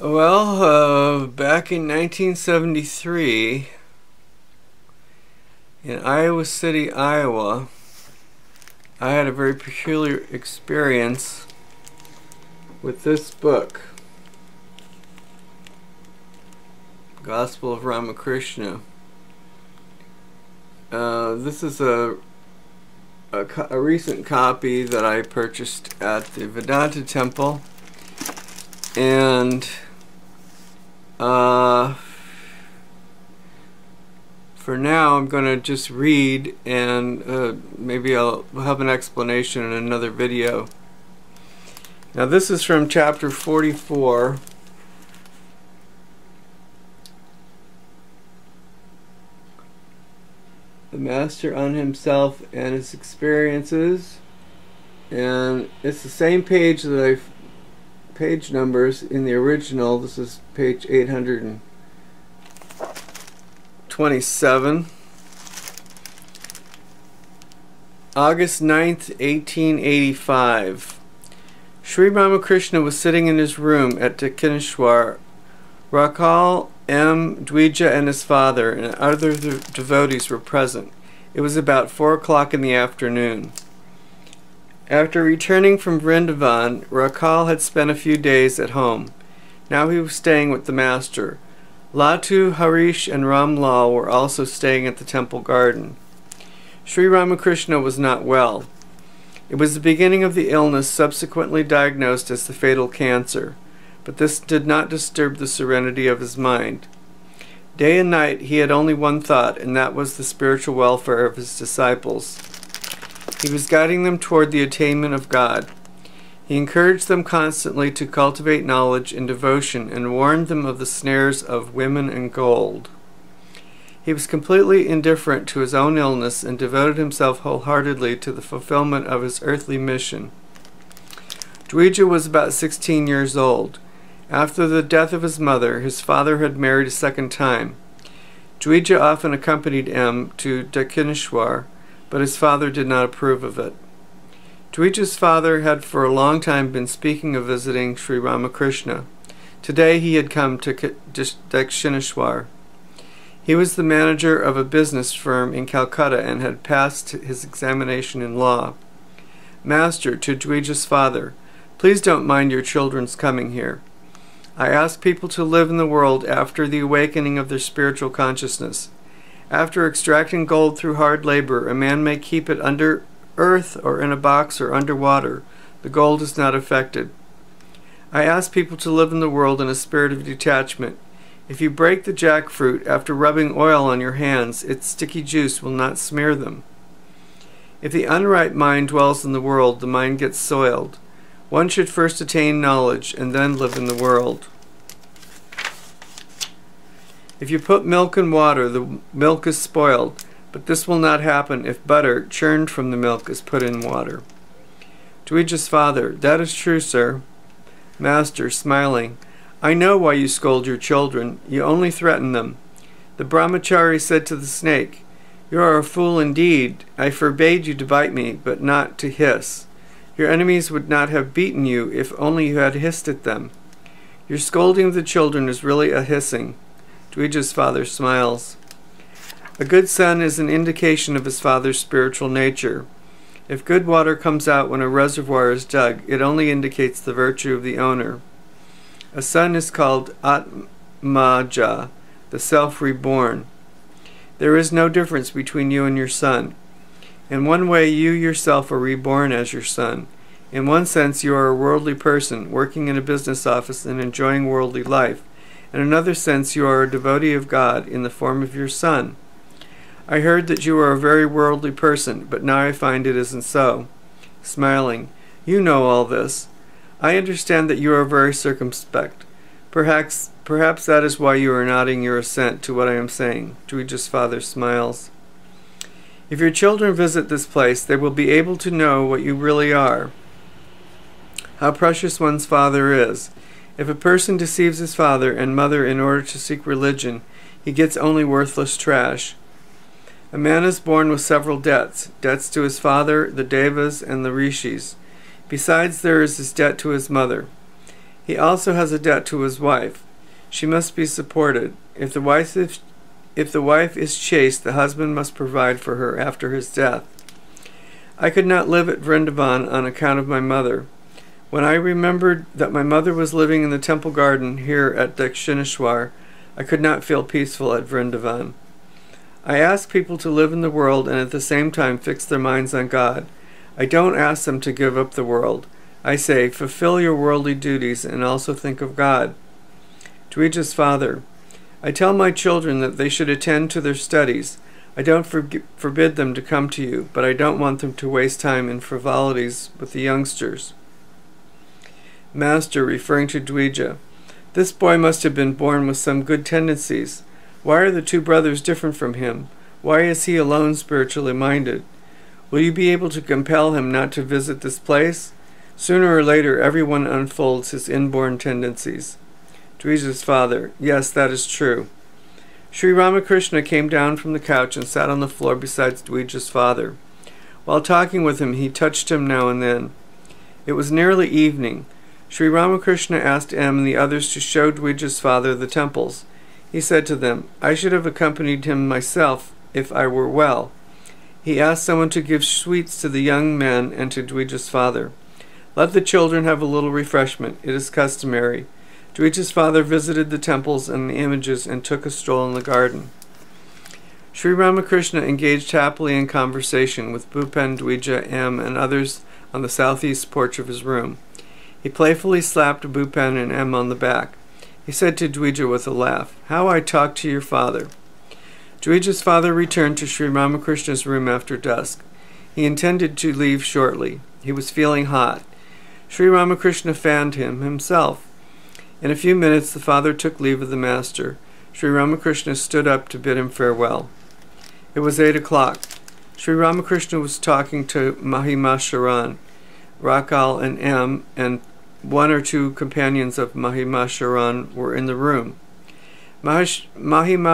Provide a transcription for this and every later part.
Well, back in 1973, in Iowa City, Iowa, I had a very peculiar experience with this book, Gospel of Ramakrishna. This is a recent copy that I purchased at the Vedanta Temple, and for now I'm going to just read, and maybe I'll have an explanation in another video. Now this is from chapter 44. The Master on himself and his experiences, and it's the same page that page numbers in the original. This is page 827. August 9th, 1885. Sri Ramakrishna was sitting in his room at Dakshineshwar. Rakal, M. Dwija and his father and other devotees were present. It was about 4 o'clock in the afternoon. After returning from Vrindavan, Rakal had spent a few days at home. Now he was staying with the Master. Latu, Harish, and Ramlal were also staying at the temple garden. Sri Ramakrishna was not well. It was the beginning of the illness subsequently diagnosed as the fatal cancer, but this did not disturb the serenity of his mind. Day and night he had only one thought, and that was the spiritual welfare of his disciples. He was guiding them toward the attainment of God. He encouraged them constantly to cultivate knowledge and devotion, and warned them of the snares of women and gold. He was completely indifferent to his own illness and devoted himself wholeheartedly to the fulfillment of his earthly mission. Dwija was about 16 years old. After the death of his mother, his father had married a second time. Dwija often accompanied M to Dakshineshwar, but his father did not approve of it. Dwija's father had for a long time been speaking of visiting Sri Ramakrishna. Today he had come to Dakshineshwar. He was the manager of a business firm in Calcutta and had passed his examination in law. Master, to Dwija's father, please don't mind your children's coming here. I ask people to live in the world after the awakening of their spiritual consciousness. After extracting gold through hard labor, a man may keep it under earth or in a box or underwater. The gold is not affected. I ask people to live in the world in a spirit of detachment. If you break the jackfruit after rubbing oil on your hands, its sticky juice will not smear them. If the unripe mind dwells in the world, the mind gets soiled. One should first attain knowledge and then live in the world. If you put milk in water, the milk is spoiled, but this will not happen if butter churned from the milk is put in water. Dwija's father, that is true, sir. Master, smiling, I know why you scold your children. You only threaten them. The brahmachari said to the snake, You are a fool indeed. I forbade you to bite me, but not to hiss. Your enemies would not have beaten you if only you had hissed at them. Your scolding of the children is really a hissing. Dwija's father smiles. A good son is an indication of his father's spiritual nature. If good water comes out when a reservoir is dug, it only indicates the virtue of the owner. A son is called Atmaja, the self-reborn. There is no difference between you and your son. In one way, you yourself are reborn as your son. In one sense, you are a worldly person, working in a business office and enjoying worldly life. In another sense, you are a devotee of God in the form of your son. I heard that you are a very worldly person, but now I find it isn't so. Smiling, you know all this. I understand that you are very circumspect. Perhaps that is why you are nodding your assent to what I am saying. Dwija's father smiles. If your children visit this place, they will be able to know what you really are. How precious one's father is. If a person deceives his father and mother in order to seek religion, he gets only worthless trash. A man is born with several debts to his father, the devas, and the rishis. Besides, there is his debt to his mother. He also has a debt to his wife. She must be supported. If the wife is chaste, the husband must provide for her after his death. I could not live at Vrindavan on account of my mother. When I remembered that my mother was living in the temple garden here at Dakshineshwar, I could not feel peaceful at Vrindavan. I ask people to live in the world and at the same time fix their minds on God. I don't ask them to give up the world. I say, fulfill your worldly duties and also think of God. Dvija's father: I tell my children that they should attend to their studies. I don't forbid them to come to you, but I don't want them to waste time in frivolities with the youngsters. Master, referring to Dvija: this boy must have been born with some good tendencies. Why are the two brothers different from him? Why is he alone spiritually minded? Will you be able to compel him not to visit this place? Sooner or later, everyone unfolds his inborn tendencies. Dvija's father: yes, that is true. Sri Ramakrishna came down from the couch and sat on the floor beside Dvija's father. While talking with him, he touched him now and then. It was nearly evening. Sri Ramakrishna asked M and the others to show Dvija's father the temples. He said to them, I should have accompanied him myself if I were well. He asked someone to give sweets to the young men and to Dvija's father. Let the children have a little refreshment. It is customary. Dvija's father visited the temples and the images and took a stroll in the garden. Sri Ramakrishna engaged happily in conversation with Bhupen, Dvija, M, and others on the southeast porch of his room. He playfully slapped Bhupen and M on the back. He said to Dvija with a laugh, How I talk to your father. Dvija's father returned to Sri Ramakrishna's room after dusk. He intended to leave shortly. He was feeling hot. Sri Ramakrishna fanned him himself. In a few minutes the father took leave of the master. Sri Ramakrishna stood up to bid him farewell. It was 8 o'clock. Sri Ramakrishna was talking to Mahima Sharan. Rakal and M and one or two companions of Mahima Sharan were in the room. Mahima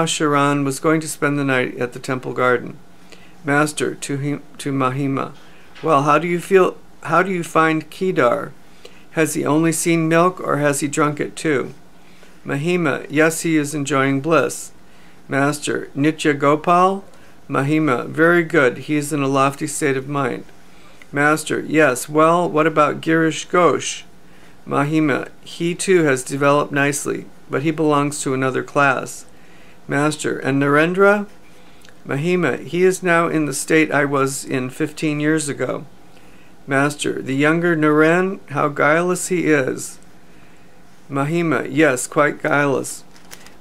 Sharan was going to spend the night at the temple garden. Master, to Mahima: well, how do you find Kedar? Has he only seen milk, or has he drunk it too? Mahima: yes, he is enjoying bliss. Master: Nitya Gopal? Mahima: very good, he is in a lofty state of mind. Master: yes, well, what about Girish Ghosh? Mahima: he too has developed nicely, but he belongs to another class. Master: and Narendra? Mahima: he is now in the state I was in 15 years ago. Master: the younger Naren, how guileless he is. Mahima: yes, quite guileless.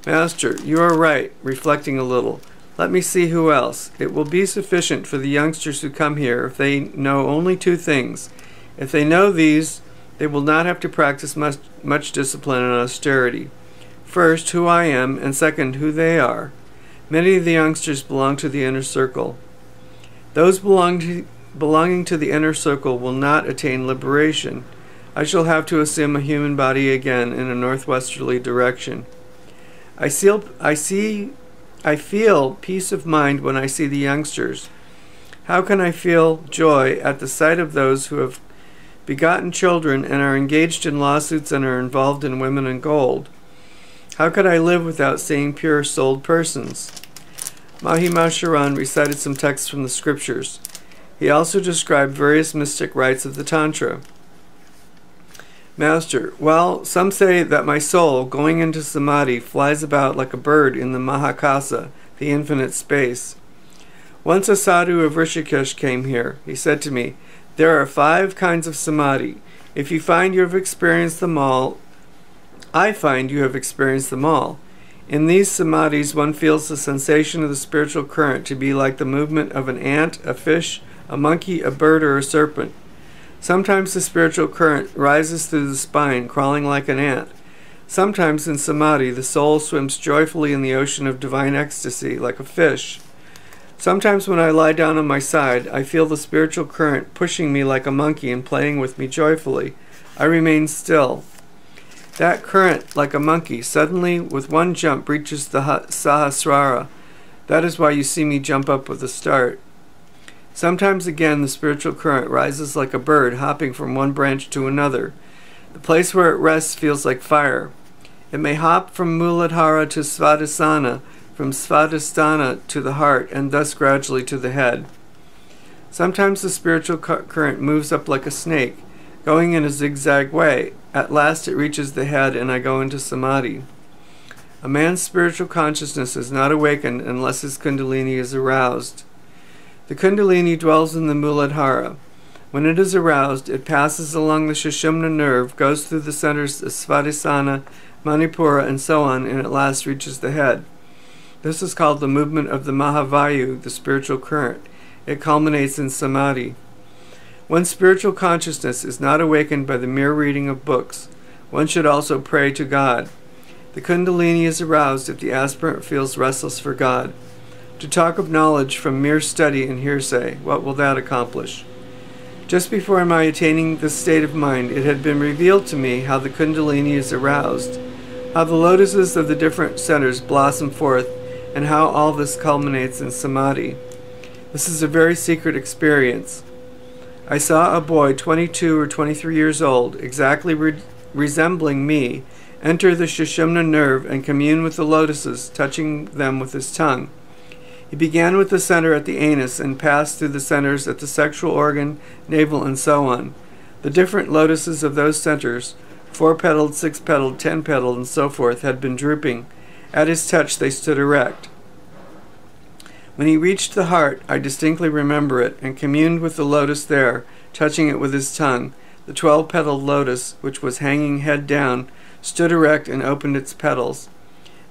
Master: you are right, reflecting a little. Let me see who else. It will be sufficient for the youngsters who come here if they know only two things. If they know these, they will not have to practice much discipline and austerity. First, who I am, and second, who they are. Many of the youngsters belong to the inner circle. Those belonging to the inner circle will not attain liberation. I shall have to assume a human body again in a northwesterly direction. I feel peace of mind when I see the youngsters. How can I feel joy at the sight of those who have begotten children and are engaged in lawsuits and are involved in women and gold? How could I live without seeing pure-souled persons? Mahima Sharan recited some texts from the scriptures. He also described various mystic rites of the Tantra. Master: well, some say that my soul, going into samadhi, flies about like a bird in the Mahakasa, the infinite space. Once a sadhu of Rishikesh came here. He said to me, there are 5 kinds of samadhi. If you find you have experienced them all, I find you have experienced them all. In these samadhis, one feels the sensation of the spiritual current to be like the movement of an ant, a fish, a monkey, a bird, or a serpent. Sometimes the spiritual current rises through the spine, crawling like an ant. Sometimes in samadhi, the soul swims joyfully in the ocean of divine ecstasy, like a fish. Sometimes when I lie down on my side, I feel the spiritual current pushing me like a monkey and playing with me joyfully. I remain still. That current, like a monkey, suddenly, with one jump, reaches the Sahasrara. That is why you see me jump up with a start. Sometimes again the spiritual current rises like a bird, hopping from one branch to another. The place where it rests feels like fire. It may hop from Muladhara to Svadhisthana, from Svadhisthana to the heart, and thus gradually to the head. Sometimes the spiritual current moves up like a snake, going in a zigzag way. At last it reaches the head, and I go into samadhi. A man's spiritual consciousness is not awakened unless his kundalini is aroused. The kundalini dwells in the Muladhara. When it is aroused, it passes along the Sushumna nerve, goes through the centers of Svadhisthana, Manipura, and so on, and at last reaches the head. This is called the movement of the Mahavayu, the spiritual current. It culminates in samadhi. When spiritual consciousness is not awakened by the mere reading of books, one should also pray to God. The kundalini is aroused if the aspirant feels restless for God. To talk of knowledge from mere study and hearsay, what will that accomplish? Just before my attaining this state of mind, it had been revealed to me how the kundalini is aroused, how the lotuses of the different centers blossom forth, and how all this culminates in samadhi. This is a very secret experience. I saw a boy 22 or 23 years old, exactly resembling me, enter the Sushumna nerve and commune with the lotuses, touching them with his tongue. He began with the center at the anus and passed through the centers at the sexual organ, navel, and so on. The different lotuses of those centers, 4-petaled, 6-petaled, 10-petaled, and so forth, had been drooping. At his touch they stood erect. When he reached the heart, I distinctly remember it, and communed with the lotus there, touching it with his tongue. The 12-petaled lotus, which was hanging head down, stood erect and opened its petals.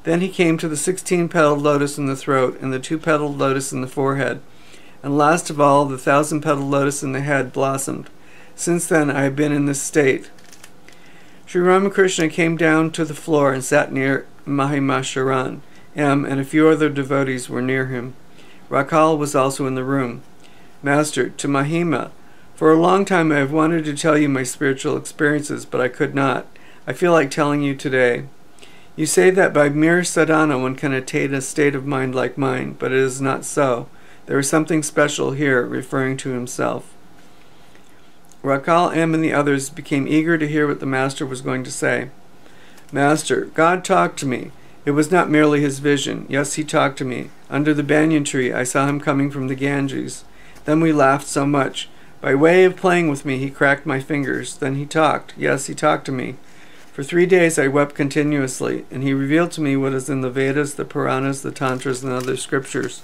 Then he came to the 16-petaled lotus in the throat, and the 2-petaled lotus in the forehead. And last of all, the 1,000-petaled lotus in the head blossomed. Since then I have been in this state. Sri Ramakrishna came down to the floor and sat near Mahima Sharan. M. and a few other devotees were near him. Rakal was also in the room. Master, to Mahima, for a long time I have wanted to tell you my spiritual experiences, but I could not. I feel like telling you today. You say that by mere sadhana one can attain a state of mind like mine, but it is not so. There is something special here, referring to himself. Rakal, M. and the others became eager to hear what the Master was going to say. Master, God talked to me. It was not merely his vision. Yes, he talked to me. Under the banyan tree, I saw him coming from the Ganges. Then we laughed so much. By way of playing with me, he cracked my fingers. Then he talked. Yes, he talked to me. For 3 days I wept continuously, and he revealed to me what is in the Vedas, the Puranas, the Tantras, and other scriptures.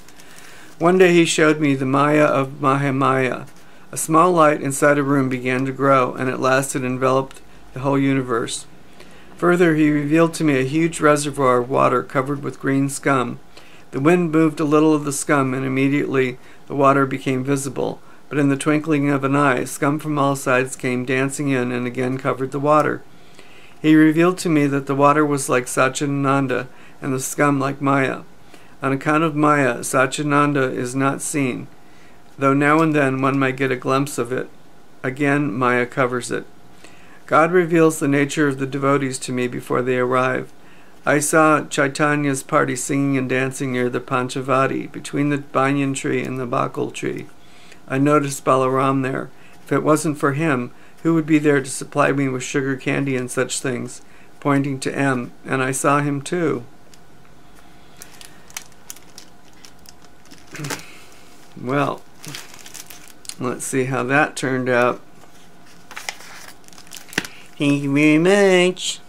One day he showed me the Maya of Mahamaya. A small light inside a room began to grow, and at last it enveloped the whole universe. Further, he revealed to me a huge reservoir of water covered with green scum. The wind moved a little of the scum, and immediately the water became visible. But in the twinkling of an eye, scum from all sides came dancing in and again covered the water. He revealed to me that the water was like Satchidananda, and the scum like Maya. On account of Maya, Satchidananda is not seen, though now and then one might get a glimpse of it. Again, Maya covers it. God reveals the nature of the devotees to me before they arrive. I saw Chaitanya's party singing and dancing near the Panchavati, between the banyan tree and the bakul tree. I noticed Balaram there. If it wasn't for him, who would be there to supply me with sugar candy and such things? Pointing to M. And I saw him too. Well, let's see how that turned out. Thank you very much.